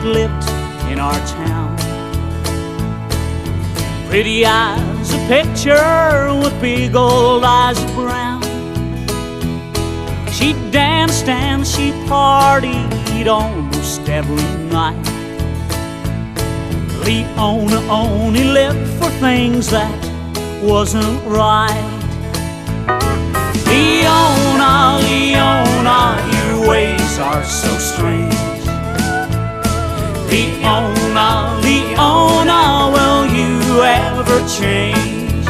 lived in our town. Pretty eyes, a picture with big old eyes of brown. She danced and she partied almost every night. Leona only lived for things that wasn't right. Leona, Leona, your ways are so strange. Leona, Leona, will you ever change?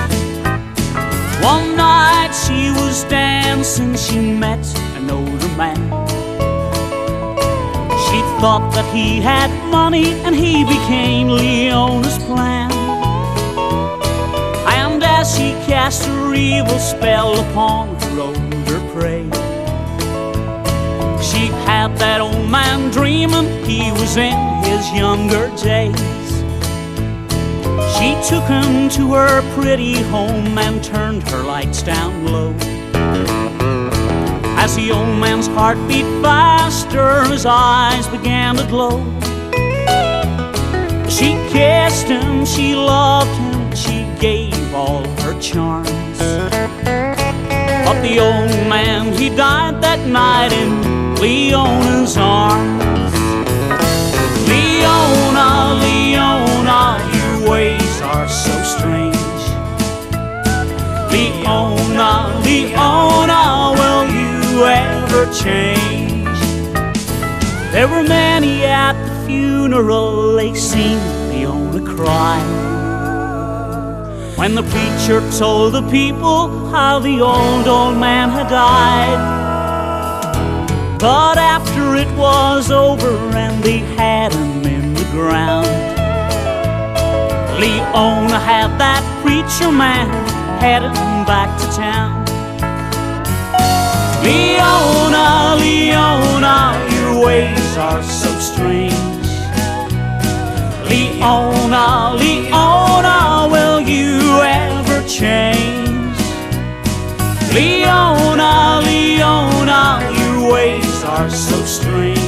One night she was dancing, she met an older man. She thought that he had money and he became Leona's plan. And as she cast her evil spell upon her older prey, she had that old man dreaming he was in his younger days. She took him to her pretty home and turned her lights down low. As the old man's heart beat faster, his eyes began to glow. She kissed him, she loved him, she gave all her charms. But the old man, he died that night in Leona's arms. Leona, Leona, your ways are so strange. Leona, Leona, will you ever change? There were many at the funeral, they seen Leona cry when the preacher told the people how the old man had died. But after it was over and they had him in the ground, Leona had that preacher man headed back to town. Leona, Leona, your ways are so strange. Leona, Leona, will you ever change? Leona, Leona, your ways are so strange.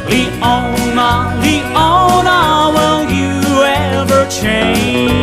Leona, Leona, will you ever change?